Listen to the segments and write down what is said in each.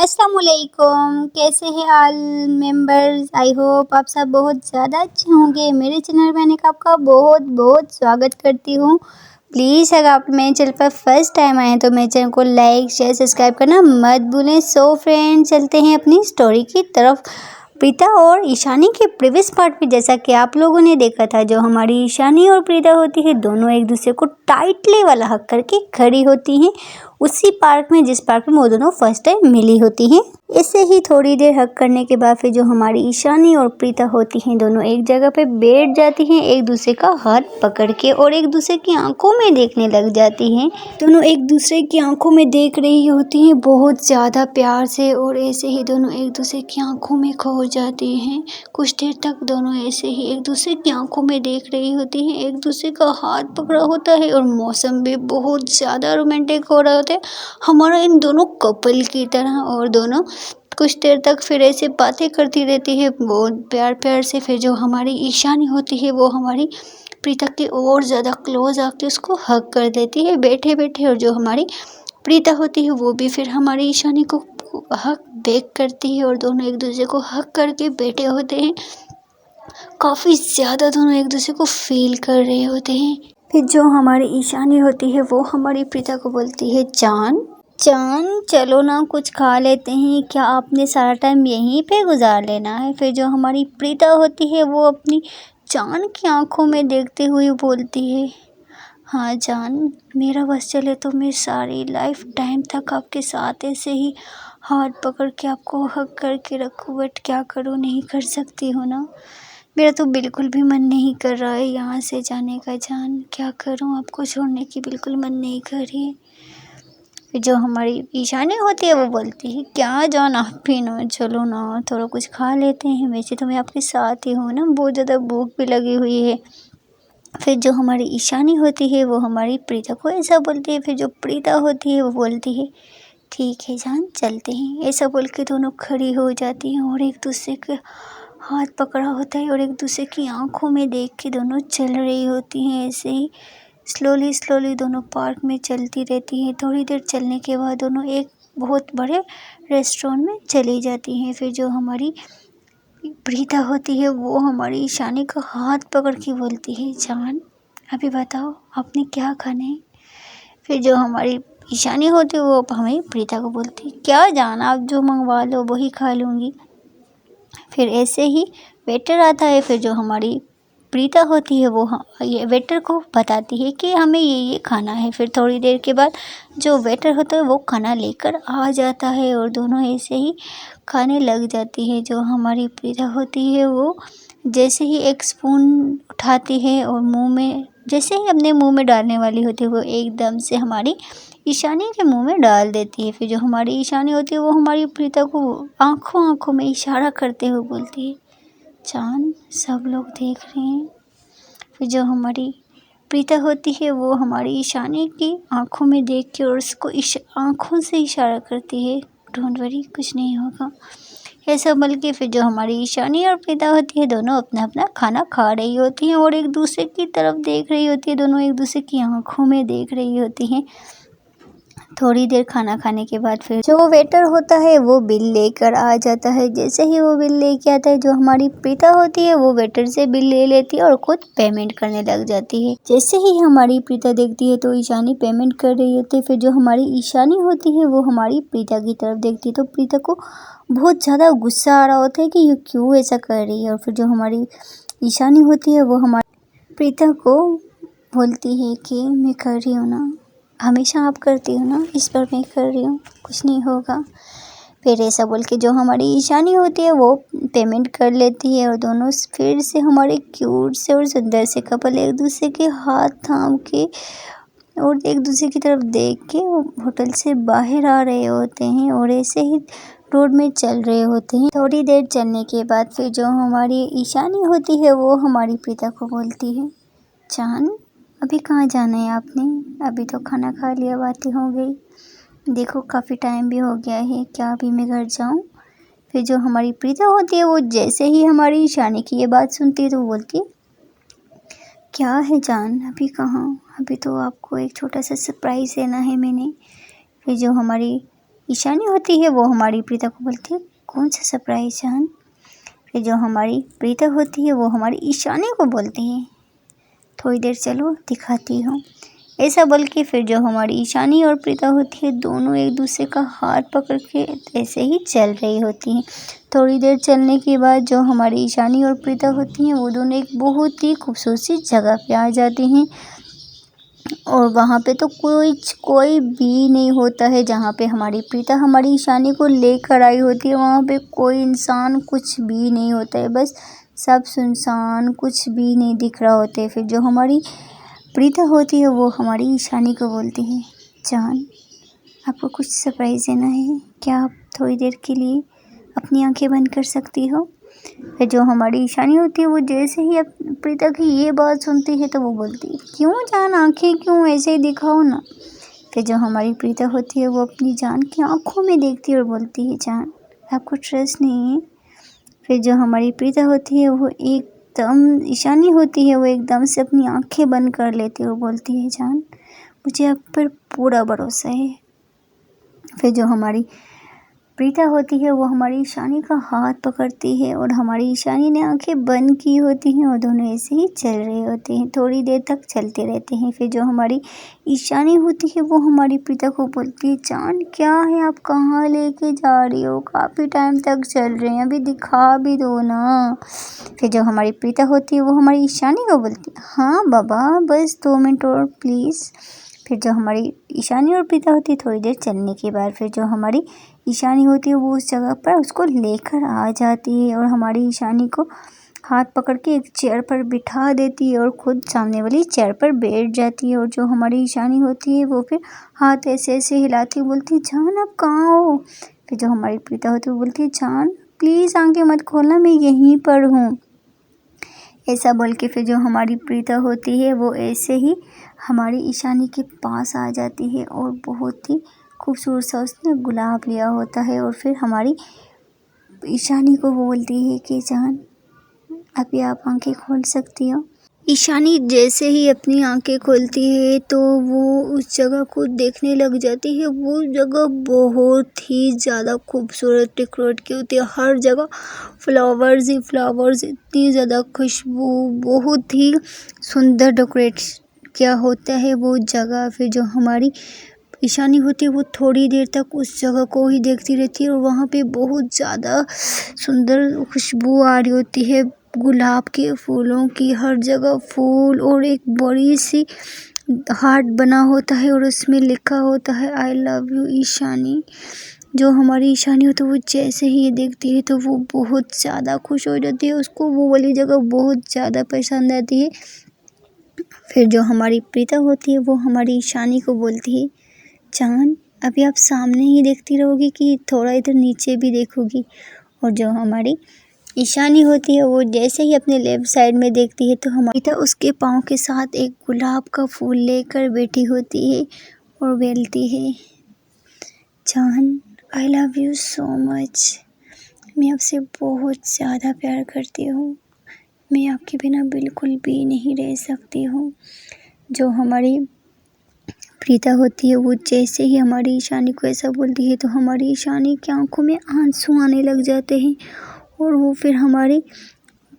अस्सलामुअलैकुम, कैसे हैं ऑल मेंबर्स। आई होप आप सब बहुत ज़्यादा अच्छे होंगे। मेरे चैनल में आने का आपका बहुत बहुत स्वागत करती हूँ। प्लीज़ अगर आप मेरे चैनल पर फर्स्ट टाइम आए हैं तो मेरे चैनल को लाइक शेयर सब्सक्राइब करना मत भूलें। सो फ्रेंड, चलते हैं अपनी स्टोरी की तरफ। प्रीता और ईशानी के प्रीवियस पार्ट में जैसा कि आप लोगों ने देखा था, जो हमारी ईशानी और प्रीता होती है दोनों एक दूसरे को टाइटली वाला हक करके खड़ी होती हैं उसी पार्क में जिस पार्क में वो दोनों फर्स्ट टाइम मिली होती हैं। इससे ही थोड़ी देर हक करने के बाद फिर जो हमारी ईशानी और प्रीता होती हैं दोनों एक जगह पे बैठ जाती हैं, एक दूसरे का हाथ पकड़ के, और एक दूसरे की आंखों में देखने लग जाती हैं। दोनों एक दूसरे की आंखों में देख रही होती हैं बहुत ज़्यादा प्यार से, और ऐसे ही दोनों एक दूसरे की आंखों में खो जाती हैं। कुछ देर तक दोनों ऐसे ही एक दूसरे की आंखों में देख रही होती हैं, एक दूसरे का हाथ पकड़ा होता है और मौसम भी बहुत ज़्यादा रोमांटिक हो रहा होता है हमारा इन दोनों कपल की तरह। और दोनों कुछ देर तक फिर ऐसे बातें करती रहती है बहुत प्यार प्यार से। फिर जो हमारी ईशानी होती है वो हमारी प्रीता के और ज़्यादा क्लोज आके उसको हग कर देती है बैठे बैठे, और जो हमारी प्रीता होती है वो भी फिर हमारी ईशानी को हग बैक करती है और दोनों एक दूसरे को हग करके बैठे होते हैं। काफ़ी ज़्यादा दोनों एक दूसरे को फील कर रहे होते हैं। फिर जो हमारी ईशानी होती है वो हमारी प्रीता को बोलती है, जान चलो ना कुछ खा लेते हैं, क्या आपने सारा टाइम यहीं पे गुजार लेना है। फिर जो हमारी प्रीता होती है वो अपनी जान की आंखों में देखते हुए बोलती है, हाँ जान, मेरा बस चले तो मैं सारी लाइफ टाइम तक आपके साथ ऐसे ही हाथ पकड़ के आपको हग करके रखूँ, बट क्या करूँ, नहीं कर सकती हूँ ना। मेरा तो बिल्कुल भी मन नहीं कर रहा है यहाँ से जाने का जान, क्या करूँ, आपको छोड़ने की बिल्कुल मन नहीं कर रही है। जो हमारी ईशानी होती है वो बोलती है, क्या जान आप भी ना चलो ना थोड़ा कुछ खा लेते हैं, वैसे तो मैं आपके साथ ही हूँ ना, बहुत ज़्यादा भूख भी लगी हुई है। फिर जो हमारी ईशानी होती है वो हमारी प्रीता को ऐसा बोलती है। फिर जो प्रीता होती है वो बोलती है, ठीक है जान चलते हैं। ऐसा बोल के दोनों खड़ी हो जाती हैं और एक दूसरे के हाथ पकड़ा होता है और एक दूसरे की आंखों में देख के दोनों चल रही होती हैं। ऐसे ही स्लोली दोनों पार्क में चलती रहती हैं। थोड़ी देर चलने के बाद दोनों एक बहुत बड़े रेस्टोरेंट में चली जाती हैं। फिर जो हमारी प्रीता होती है वो हमारी ईशानी का हाथ पकड़ के बोलती है, जान अभी बताओ आपने क्या खाना है। फिर जो हमारी ईशानी होती है वो हमें प्रीता को बोलती है, क्या जान आप जो मंगवा लो वही खा लूँगी। फिर ऐसे ही वेटर आता है। फिर जो हमारी प्रीता होती है वो ये वेटर को बताती है कि हमें ये खाना है। फिर थोड़ी देर के बाद जो वेटर होता है वो खाना लेकर आ जाता है और दोनों ऐसे ही खाने लग जाती है। जो हमारी प्रीता होती है वो जैसे ही एक स्पून उठाती है और मुंह में जैसे ही अपने मुंह में डालने वाली होती है वो एकदम से हमारी ईशानी के मुंह में डाल देती है। फिर जो हमारी ईशानी होती है वो हमारी प्रीता को आंखों में इशारा करते हुए बोलती है, जान सब लोग देख रहे हैं। फिर जो हमारी प्रीता होती है वो हमारी ईशानी की आंखों में देख के और उसको आंखों से इशारा करती है, डोंट वरी कुछ नहीं होगा, ऐसा बोल के। फिर जो हमारी ईशानी और प्रीता होती है दोनों अपना अपना खाना खा रही होती हैं और एक दूसरे की तरफ देख रही होती है। दोनों एक दूसरे की आंखों में देख रही होती हैं। थोड़ी देर खाना खाने के बाद फिर जो वेटर होता है वो बिल लेकर आ जाता है। जैसे ही वो बिल लेके आता है जो हमारी प्रीता होती है वो वेटर से बिल ले लेती है और खुद पेमेंट करने लग जाती है। जैसे ही हमारी प्रीता देखती है तो ईशानी पेमेंट कर रही होती है। फिर जो हमारी ईशानी होती है वो हमारी प्रीता की तरफ देखती है तो प्रीता को बहुत ज़्यादा गुस्सा आ रहा होता है कि ये क्यों ऐसा कर रही है। और फिर जो हमारी ईशानी होती है वो हमारी प्रीता को बोलती है कि मैं कर रही हूँ ना, हमेशा आप करती हो ना, इस बार मैं कर रही हूँ, कुछ नहीं होगा। फिर ऐसा बोल के जो हमारी ईशानी होती है वो पेमेंट कर लेती है और दोनों फिर से हमारे क्यूट से और सुंदर से कपल एक दूसरे के हाथ थाम के और एक दूसरे की तरफ देख के होटल से बाहर आ रहे होते हैं और ऐसे ही रोड में चल रहे होते हैं। थोड़ी देर चलने के बाद फिर जो हमारी ईशानी होती है वो हमारी प्रीता को बोलती है, जान अभी कहाँ जाना है आपने, अभी तो खाना खा लिया, बातें हो गई, देखो काफ़ी टाइम भी हो गया है, क्या अभी मैं घर जाऊँ। फिर जो हमारी प्रीता होती है वो जैसे ही हमारी ईशानी की ये बात सुनती है तो वो बोलती है, क्या है जान अभी कहाँ, अभी तो आपको एक छोटा सा सरप्राइज़ देना है मैंने। फिर जो हमारी ईशानी होती है वो हमारी प्रीता को बोलती है कौन सा सरप्राइज जान। फिर जो हमारी प्रीता होती है वो हमारी ईशानी को बोलती है थोड़ी देर चलो दिखाती हूँ। ऐसा बोल के फिर जो हमारी ईशानी और प्रीता होती है दोनों एक दूसरे का हाथ पकड़ के ऐसे ही चल रही होती हैं। थोड़ी देर चलने के बाद जो हमारी ईशानी और प्रीता होती हैं वो दोनों एक बहुत ही खूबसूरत सी जगह पे आ जाती हैं और वहाँ पे तो कोई भी नहीं होता है। जहाँ पे हमारी प्रीता हमारी ईशानी को लेकर आई होती है वहाँ पे कोई इंसान कुछ भी नहीं होता है, बस सब सुनसान, कुछ भी नहीं दिख रहा होता है। फिर जो हमारी प्रीता होती है वो हमारी ईशानी को बोलती है जान आपको कुछ सरप्राइज़ देना है, क्या आप थोड़ी देर के लिए अपनी आंखें बंद कर सकती हो। फिर जो हमारी ईशानी होती है वो जैसे ही प्रीता की ये बात सुनती है तो वो बोलती है क्यों जान आंखें क्यों ऐसे ही दिखाओ ना। फिर जो हमारी प्रीता होती है वो अपनी जान की आंखों में देखती है और बोलती है जान आपको ट्रस्ट नहीं है। फिर जो हमारी प्रीता होती है वो एकदम ईशानी होती है वो एकदम से अपनी आंखें बंद कर लेती है और बोलती है जान मुझे आप पर पूरा भरोसा है। फिर जो हमारी प्रीता होती है वो हमारी ईशानी का हाथ पकड़ती है और हमारी ईशानी ने आंखें बंद की होती हैं और दोनों ऐसे ही चल रहे होते हैं, थोड़ी देर तक चलते रहते हैं। फिर जो हमारी ईशानी होती है वो हमारी प्रीता को बोलती है जान क्या है आप कहाँ लेके जा रही हो, काफ़ी टाइम तक चल रहे हैं, अभी दिखा भी दो ना। फिर जो हमारी प्रीता होती है वो हमारी ईशानी को बोलती है हाँ बाबा बस 2 मिनट और प्लीज़। फिर जो हमारी ईशानी और प्रीता होती है थोड़ी देर चलने के बाद फिर जो हमारी ईशानी होती है वो उस जगह पर उसको लेकर आ जाती है और हमारी ईशानी को हाथ पकड़ के एक चेयर पर बिठा देती है और खुद सामने वाली चेयर पर बैठ जाती है। और जो हमारी ईशानी होती है वो फिर हाथ ऐसे ऐसे हिलाती है बोलती है जान आप कहाँ हो। फिर जो हमारी प्रीता होती है वो बोलती है जान प्लीज़ आंखें मत खोलना मैं यहीं पर हूँ। ऐसा बोल के फिर जो हमारी प्रीता होती है वो ऐसे ही हमारी ईशानी के पास आ जाती है और बहुत ही खूबसूरत सा उसने गुलाब लिया होता है और फिर हमारी ईशानी को बोलती है कि जान अभी आप आंखें खोल सकती हो। ईशानी जैसे ही अपनी आंखें खोलती है तो वो उस जगह को देखने लग जाती है। वो जगह बहुत ही ज़्यादा खूबसूरत डेकोरेट की होती है, हर जगह फ्लावर्स ही फ्लावर्स, इतनी ज़्यादा खुशबू, बहुत ही सुंदर डेकोरेट किया होता है वो जगह। फिर जो हमारी ईशानी होती है वो थोड़ी देर तक उस जगह को ही देखती रहती है और वहाँ पे बहुत ज़्यादा सुंदर खुशबू आ रही होती है गुलाब के फूलों की, हर जगह फूल और एक बड़ी सी हार्ट बना होता है और उसमें लिखा होता है आई लव यू ईशानी। जो हमारी ईशानी होती है वो जैसे ही ये देखती है तो वो बहुत ज़्यादा खुश हो जाती है, उसको वो वाली जगह बहुत ज़्यादा पसंद आती है। फिर जो हमारी प्रीता होती है वो हमारी ईशानी को बोलती है जान अभी आप सामने ही देखती रहोगी कि थोड़ा इधर नीचे भी देखोगी। और जो हमारी ईशानी होती है वो जैसे ही अपने लेफ्ट साइड में देखती है तो हमारी प्रीता उसके पाँव के साथ एक गुलाब का फूल लेकर बैठी होती है और बोलती है जान I love you so much, मैं आपसे बहुत ज़्यादा प्यार करती हूँ, मैं आपके बिना बिल्कुल भी नहीं रह सकती हूँ। जो हमारी प्रीता होती है वो जैसे ही हमारी ईशानी को ऐसा बोलती है तो हमारी ईशानी की आंखों में आंसू आने लग जाते हैं और वो फिर हमारी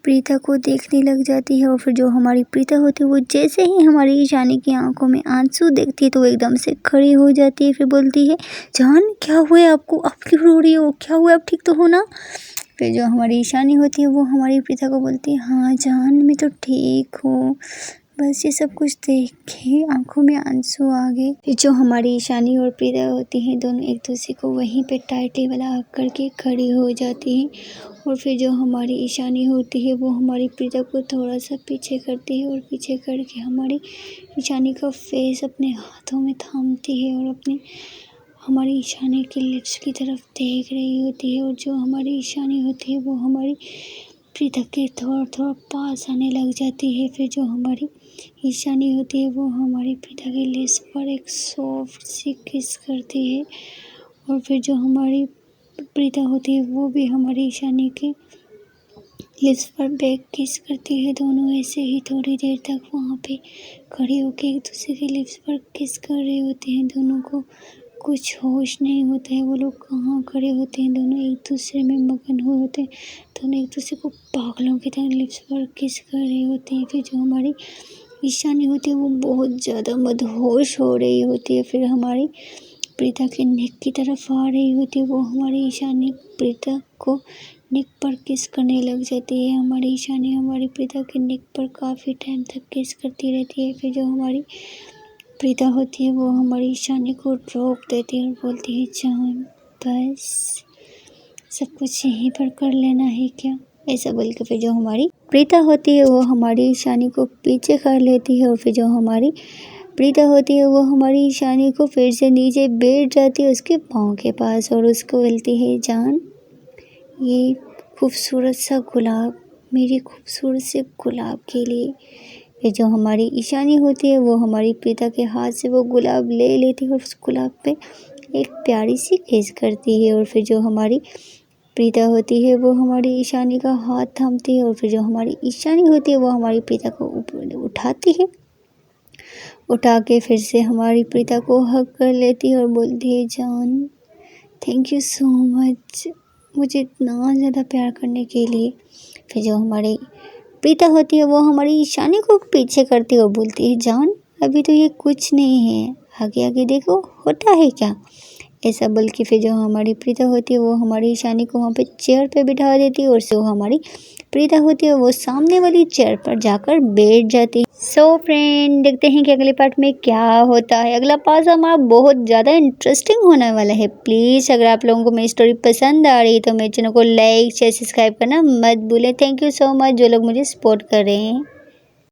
प्रीता को देखने लग जाती है। और फिर जो हमारी प्रीता होती है वो जैसे ही हमारी ईशानी की आंखों में आंसू देखती है तो वो एकदम से खड़ी हो जाती है, फिर बोलती है जान क्या हुआ है आपको, आप क्यों रो रही हो, क्या हुआ आप ठीक तो हो ना। फिर जो हमारी ईशानी होती है वो हमारी प्रीता को बोलती है हाँ जान मैं तो ठीक हूँ, बस ये सब कुछ देख के आंखों में आंसू आ गए। फिर जो हमारी ईशानी और प्रीता होती हैं दोनों एक दूसरे को वहीं पे टाइटली वाला हग करके खड़ी हो जाती हैं। और फिर जो हमारी ईशानी होती है वो हमारी प्रीता को थोड़ा सा पीछे करती है और पीछे करके हमारी ईशानी का फेस अपने हाथों में थामती है और अपनी हमारी ईशानी के लिप्स की तरफ देख रही होती है। और जो हमारी ईशानी होती है वो हमारी प्रीता के थोड़ा थोड़ा पास आने लग जाती है। फिर जो हमारी ईशानी होती है वो हमारी प्रीता के लिप्स पर एक सॉफ्ट सी किस करती है और फिर जो हमारी प्रीता होती है वो भी हमारी ईशानी के लिप्स पर बैक किस करती है। दोनों ऐसे ही थोड़ी देर तक वहाँ पे खड़े होकर एक दूसरे के लिप्स पर किस कर रहे होते हैं, दोनों को कुछ होश नहीं होता है। वो लोग कहाँ खड़े होते हैं, दोनों एक दूसरे में मगन हुए होते हैं। दोनों एक दूसरे को पागलों की तरह लिप्स पर किस कर रही होती है। फिर जो हमारी ईशानी होती है वो बहुत ज़्यादा मदहोश हो रही होती है। फिर हमारी प्रीता के नेक की तरफ आ रही होती है। वो हमारी ईशानी प्रीता को नेक पर किस करने लग जाती है। हमारी ईशानी हमारी प्रीता के नेक पर काफ़ी टाइम तक किस करती रहती है। फिर जो हमारी प्रीता होती है वो हमारी ईशानी को रोक देती है और बोलती है, जान बस सब कुछ यहीं पर कर लेना है क्या, ऐसा बोल के फिर जो हमारी प्रीता होती है वो हमारी ईशानी को पीछे कर लेती है। और फिर जो हमारी प्रीता होती है वो हमारी ईशानी को फिर से नीचे बैठ जाती है उसके पाँव के पास और उसको बोलती है, जान ये खूबसूरत सा गुलाब मेरी खूबसूरत से गुलाब के लिए। फिर जो हमारी ईशानी होती है वो हमारी प्रीता के हाथ से वो गुलाब ले लेती है और उस गुलाब पे एक प्यारी सी किस करती है। और फिर जो हमारी प्रीता होती है वो हमारी ईशानी का हाथ थामती है। और फिर जो हमारी ईशानी होती है वो हमारी प्रीता को ऊपर उठाती है। उठा के फिर से हमारी प्रीता को हग कर लेती है और बोलती है, जान थैंक यू सो मच मुझे इतना ज़्यादा प्यार करने के लिए। फिर जो हमारी प्रीता होती है वो हमारी ईशानी को पीछे करती है और बोलती है, जान अभी तो ये कुछ नहीं है, आगे आगे देखो होता है क्या, ऐसा बोल के फिर जो हमारी प्रीता होती है वो हमारी ईशानी को वहाँ पे चेयर पे बिठा देती है। और जो हमारी प्रीता होती है वो सामने वाली चेयर पर जाकर बैठ जाती है। सो फ्रेंड देखते हैं कि अगले पार्ट में क्या होता है। अगला पार्ट हमारा बहुत ज़्यादा इंटरेस्टिंग होने वाला है। प्लीज़ अगर आप लोगों को मेरी स्टोरी पसंद आ रही है तो मेरे चैनल को लाइक शेयर सब्सक्राइब करना मत भूलें। थैंक यू सो मच जो लोग मुझे सपोर्ट कर रहे हैं।